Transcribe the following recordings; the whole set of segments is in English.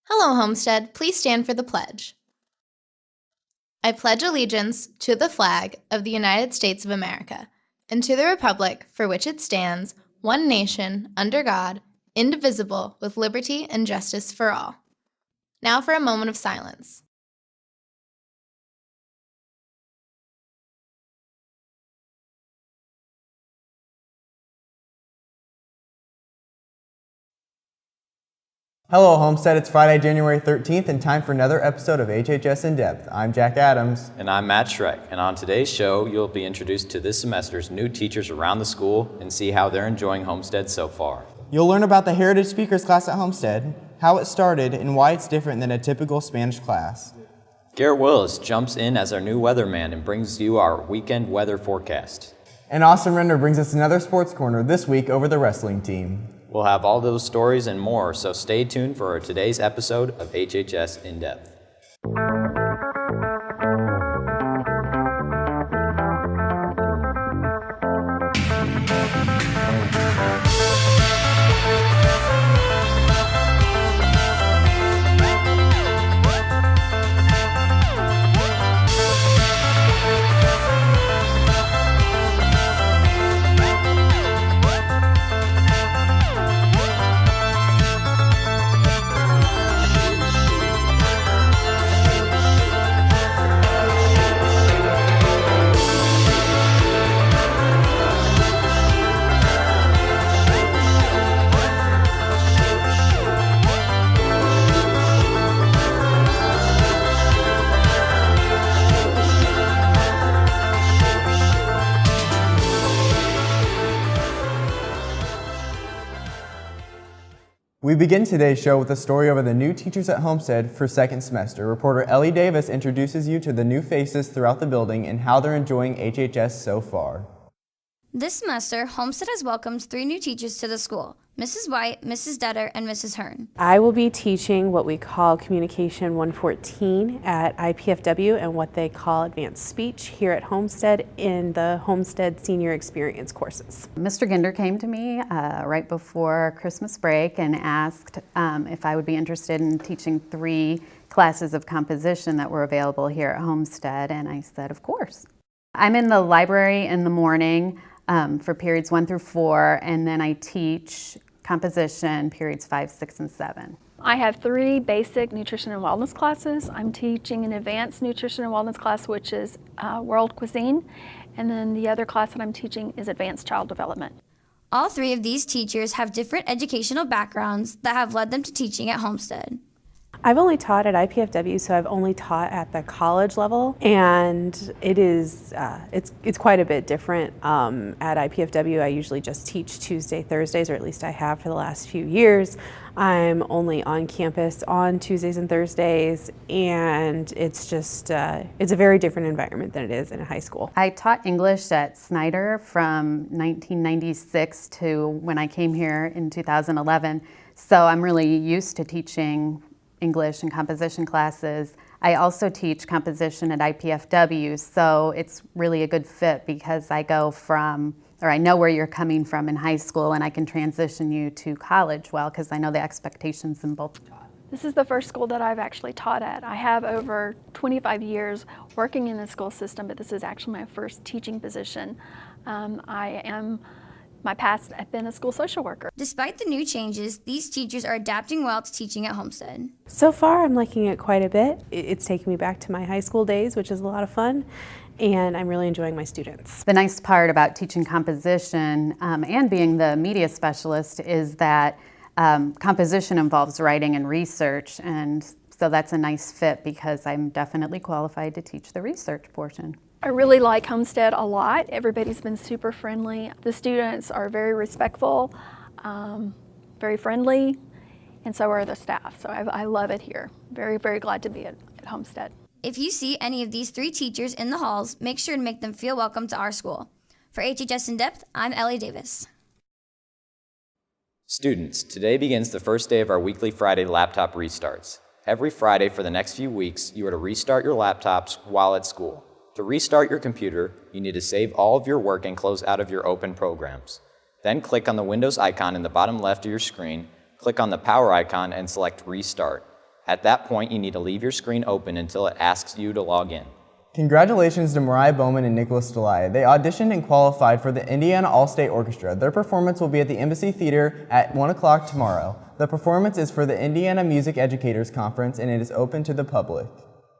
Hello, Homestead. Please stand for the pledge. I pledge allegiance to the flag of the United States of America and to the republic for which it stands, one nation, under God, indivisible, with liberty and justice for all. Now for a moment of silence. Hello, Homestead. It's Friday, January 13th, and time for another episode of HHS In Depth. I'm Jack Adams. And I'm Matt Schreck. And on today's show, you'll be introduced to this semester's new teachers around the school and see how they're enjoying Homestead so far. You'll learn about the Heritage Speakers class at Homestead, how it started, and why it's different than a typical Spanish class. Garrett Willis jumps in as our new weatherman and brings you our weekend weather forecast. And Austin Render brings us another sports corner this week over the wrestling team. We'll have all those stories and more, so stay tuned for today's episode of HHS In Depth. We begin today's show with a story over the new teachers at Homestead for second semester. Reporter Ellie Davis introduces you to the new faces throughout the building and how they're enjoying HHS so far. This semester, Homestead has welcomed 3 new teachers to the school: Mrs. White, Mrs. Detter, and Mrs. Hearn. I will be teaching what we call Communication 114 at IPFW and what they call Advanced Speech here at Homestead in the Homestead Senior Experience courses. Mr. Ginder came to me right before Christmas break and asked if I would be interested in teaching 3 classes of composition that were available here at Homestead, and I said, of course. I'm in the library in the morning for periods 1 through 4, and then I teach composition periods 5, 6, and 7. I have 3 basic nutrition and wellness classes. I'm teaching an advanced nutrition and wellness class, which is world cuisine, and then the other class that I'm teaching is advanced child development. All 3 of these teachers have different educational backgrounds that have led them to teaching at Homestead. I've only taught at IPFW, so I've only taught at the college level, and it is it's quite a bit different. At IPFW, I usually just teach Tuesday, Thursdays, or at least I have for the last few years. I'm only on campus on Tuesdays and Thursdays, and it's just it's a very different environment than it is in a high school. I taught English at Snyder from 1996 to when I came here in 2011, so I'm really used to teaching English and composition classes. I also teach composition at IPFW, so it's really a good fit because I know where you're coming from in high school, and I can transition you to college well because I know the expectations in both. This is the first school that I've actually taught at. I have over 25 years working in the school system, but this is actually my first teaching position. My past, I've been a school social worker. Despite the new changes, these teachers are adapting well to teaching at Homestead. So far, I'm liking it quite a bit. It's taking me back to my high school days, which is a lot of fun, and I'm really enjoying my students. The nice part about teaching composition and being the media specialist is that composition involves writing and research, and so that's a nice fit because I'm definitely qualified to teach the research portion. I really like Homestead a lot. Everybody's been super friendly. The students are very respectful, very friendly, and so are the staff. So I love it here. Very, very glad to be at Homestead. If you see any of these 3 teachers in the halls, make sure to make them feel welcome to our school. For HHS In Depth, I'm Ellie Davis. Students, today begins the first day of our weekly Friday laptop restarts. Every Friday for the next few weeks, you are to restart your laptops while at school. To restart your computer, you need to save all of your work and close out of your open programs. Then click on the Windows icon in the bottom left of your screen, click on the power icon and select Restart. At that point, you need to leave your screen open until it asks you to log in. Congratulations to Mariah Bowman and Nicholas Delaya. They auditioned and qualified for the Indiana All-State Orchestra. Their performance will be at the Embassy Theater at 1 o'clock tomorrow. The performance is for the Indiana Music Educators Conference and it is open to the public.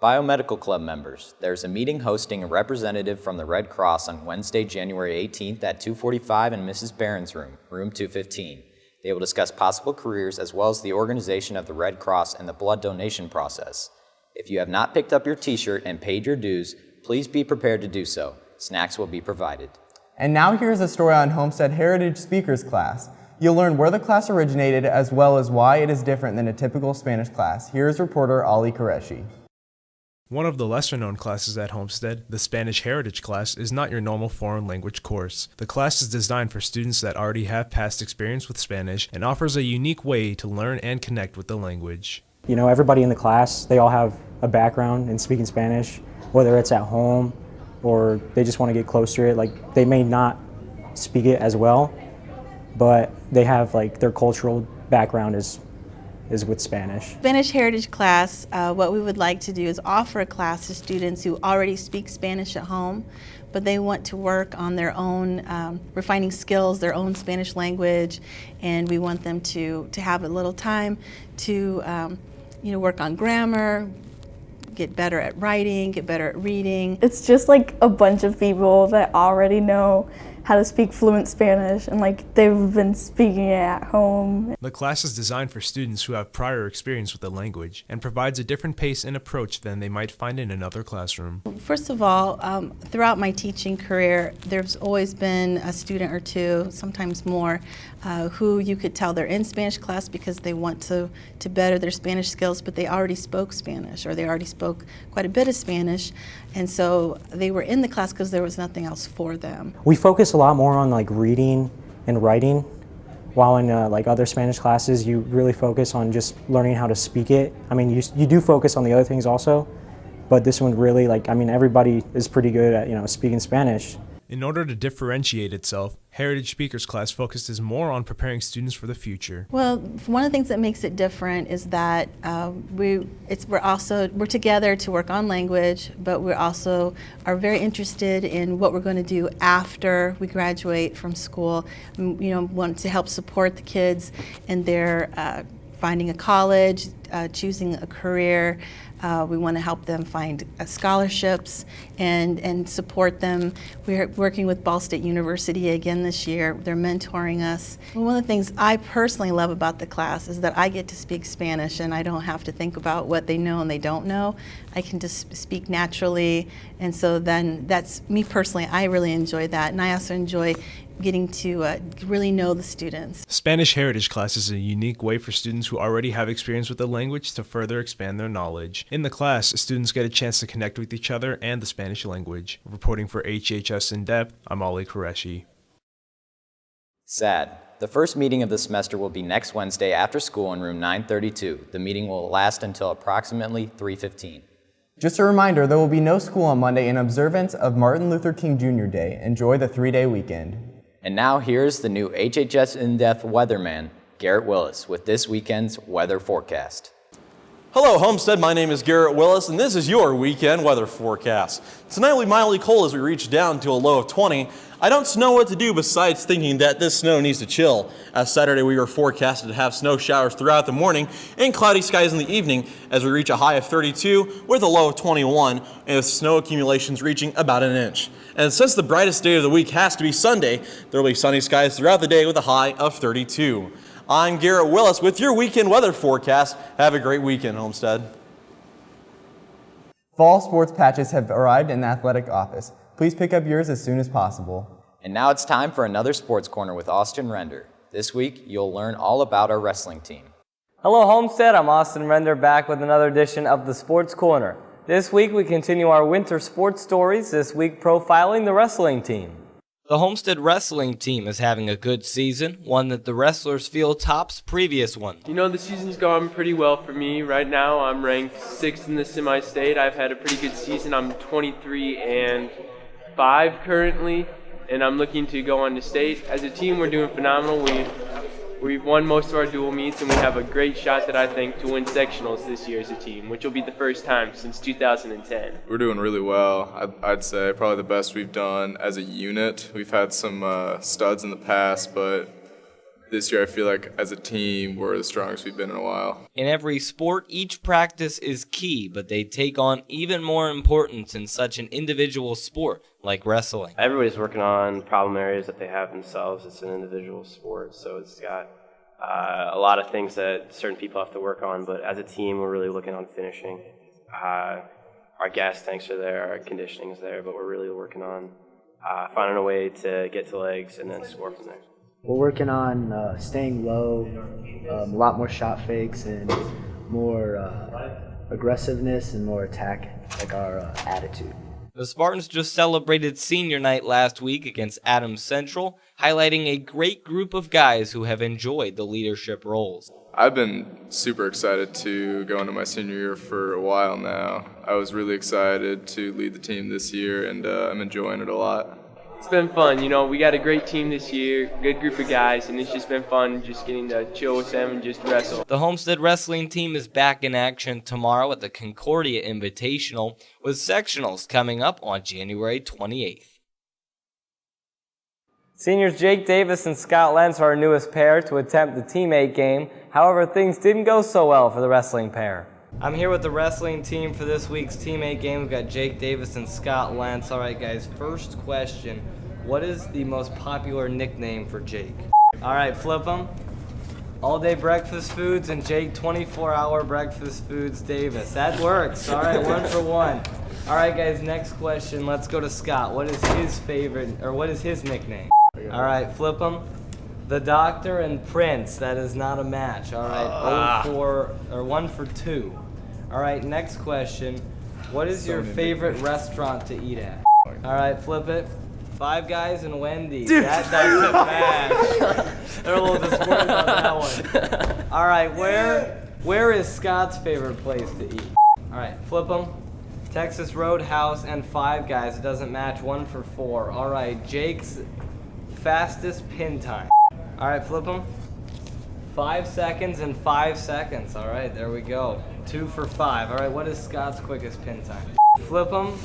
Biomedical Club members, there's a meeting hosting a representative from the Red Cross on Wednesday, January 18th at 2:45 in Mrs. Barron's room, room 215. They will discuss possible careers as well as the organization of the Red Cross and the blood donation process. If you have not picked up your t-shirt and paid your dues, please be prepared to do so. Snacks will be provided. And now here's a story on Homestead Heritage Speakers class. You'll learn where the class originated as well as why it is different than a typical Spanish class. Here's reporter Ali Qureshi. One of the lesser-known classes at Homestead, the Spanish Heritage class, is not your normal foreign language course. The class is designed for students that already have past experience with Spanish and offers a unique way to learn and connect with the language. You know, everybody in the class, they all have a background in speaking Spanish, whether it's at home or they just want to get close to it. Like, they may not speak it as well, but they have, like, their cultural background is with Spanish. Spanish Heritage class, what we would like to do is offer a class to students who already speak Spanish at home, but they want to work on their own refining skills, their own Spanish language, and we want them to have a little time to work on grammar, get better at writing, get better at reading. It's just like a bunch of people that already know how to speak fluent Spanish and like they've been speaking it at home. The class is designed for students who have prior experience with the language and provides a different pace and approach than they might find in another classroom. First of all, throughout my teaching career, there's always been a student or two, sometimes more, who you could tell they're in Spanish class because they want to better their Spanish skills, but they already spoke Spanish or they already spoke quite a bit of Spanish, and so they were in the class because there was nothing else for them. We focus a lot more on like reading and writing, while in like other Spanish classes you really focus on just learning how to speak it. I mean, you do focus on the other things also, but this one really, everybody is pretty good at speaking Spanish. In order to differentiate itself, Heritage Speakers class focuses more on preparing students for the future. Well, one of the things that makes it different is that we're together to work on language, but we also are very interested in what we're going to do after we graduate from school. Want to help support the kids in their finding a college, choosing a career. We want to help them find scholarships and support them. We're working with Ball State University again this year. They're mentoring us. One of the things I personally love about the class is that I get to speak Spanish and I don't have to think about what they know and they don't know. I can just speak naturally, and so then that's me personally. I really enjoy that, and I also enjoy getting to really know the students. Spanish Heritage class is a unique way for students who already have experience with the language to further expand their knowledge. In the class, students get a chance to connect with each other and the Spanish language. Reporting for HHS In Depth, I'm Ali Qureshi. Sad. The first meeting of the semester will be next Wednesday after school in room 932. The meeting will last until approximately 3:15. Just a reminder, there will be no school on Monday in observance of Martin Luther King Jr. Day. Enjoy the 3-day weekend. And now here's the new HHS In Depth weatherman, Garrett Willis, with this weekend's weather forecast. Hello Homestead, my name is Garrett Willis and this is your weekend weather forecast. Tonight will be mildly cold as we reach down to a low of 20. I don't know what to do besides thinking that this snow needs to chill. As Saturday we are forecasted to have snow showers throughout the morning and cloudy skies in the evening as we reach a high of 32 with a low of 21 and with snow accumulations reaching about an inch. And since the brightest day of the week has to be Sunday, there will be sunny skies throughout the day with a high of 32. I'm Garrett Willis with your weekend weather forecast. Have a great weekend, Homestead. Fall sports patches have arrived in the athletic office. Please pick up yours as soon as possible. And now it's time for another Sports Corner with Austin Render. This week, you'll learn all about our wrestling team. Hello Homestead, I'm Austin Render back with another edition of the Sports Corner. This week we continue our winter sports stories, this week profiling the wrestling team. The Homestead wrestling team is having a good season, one that the wrestlers feel tops previous one. The season's gone pretty well for me. Right now I'm ranked 6th in the semi-state. I've had a pretty good season. I'm 23-5 currently, and I'm looking to go on to state. As a team, we're doing phenomenal. We've won most of our dual meets, and we have a great shot that I think to win sectionals this year as a team, which will be the first time since 2010. We're doing really well. I'd say probably the best we've done as a unit. We've had some studs in the past, but this year I feel like as a team we're the strongest we've been in a while. In every sport, each practice is key, but they take on even more importance in such an individual sport like wrestling. Everybody's working on problem areas that they have themselves. It's an individual sport, so it's got a lot of things that certain people have to work on, but as a team we're really looking on finishing. Our gas tanks are there, our conditioning is there, but we're really working on finding a way to get to legs and then score from there. We're working on staying low, a lot more shot fakes and more aggressiveness and more attack, like our attitude. The Spartans just celebrated senior night last week against Adams Central, highlighting a great group of guys who have enjoyed the leadership roles. I've been super excited to go into my senior year for a while now. I was really excited to lead the team this year, and I'm enjoying it a lot. It's been fun. You know, we got a great team this year, good group of guys, and it's just been fun just getting to chill with them and just wrestle. The Homestead wrestling team is back in action tomorrow at the Concordia Invitational, with sectionals coming up on January 28th. Seniors Jake Davis and Scott Lentz are our newest pair to attempt the teammate game. However, things didn't go so well for the wrestling pair. I'm here with the wrestling team for this week's teammate game. We've got Jake Davis and Scott Lentz. All right, guys, first question. What is the most popular nickname for Jake? All right, flip them. All day breakfast foods and Jake 24-hour breakfast foods Davis. That works. All right, 1 for 1. All right, guys, next question. Let's go to Scott. What is his favorite, or what is his nickname? All right, flip them. The Doctor and Prince. That is not a match. All right, 1 for 2. All right, next question. What is your favorite restaurant to eat at? All right, flip it. Five Guys and Wendy's. Dude. That doesn't match. They're a little disappointed about that one. All right, where is Scott's favorite place to eat? All right, flip them. Texas Roadhouse and Five Guys. It doesn't match. 1 for 4. All right, Jake's fastest pin time. All right, flip them. 5 seconds and 5 seconds. All right, there we go. 2 for 5. All right, what is Scott's quickest pin time? Flip them.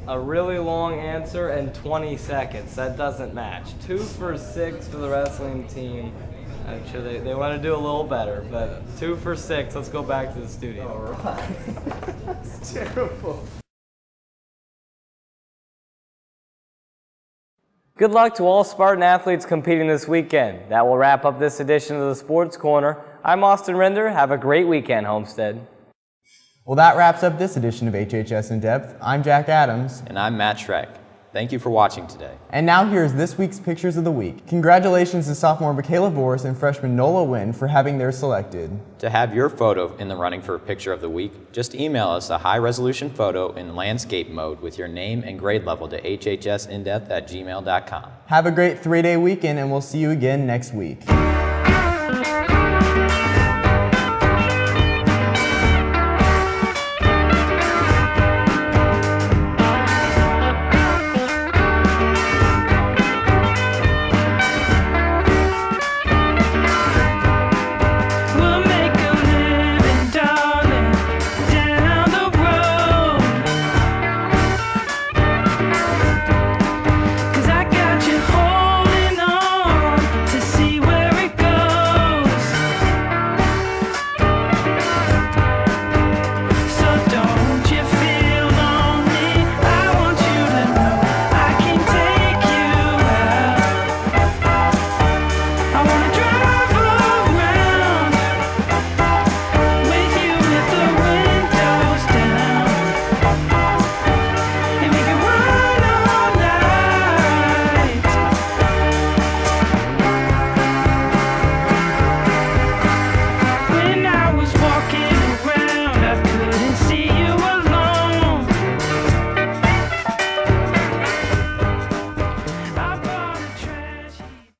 A really long answer and 20 seconds. That doesn't match. 2 for 6 for the wrestling team. I'm sure they want to do a little better, but 2 for 6. Let's go back to the studio. All right. That's terrible. Good luck to all Spartan athletes competing this weekend. That will wrap up this edition of the Sports Corner. I'm Austin Render. Have a great weekend, Homestead. Well, that wraps up this edition of HHS In Depth. I'm Jack Adams. And I'm Matt Schreck. Thank you for watching today. And now here's this week's Pictures of the Week. Congratulations to sophomore Michaela Voris and freshman Nola Wynn for having theirs selected. To have your photo in the running for Picture of the Week, just email us a high-resolution photo in landscape mode with your name and grade level to hhsindepth@gmail.com. Have a great 3-day weekend, and we'll see you again next week.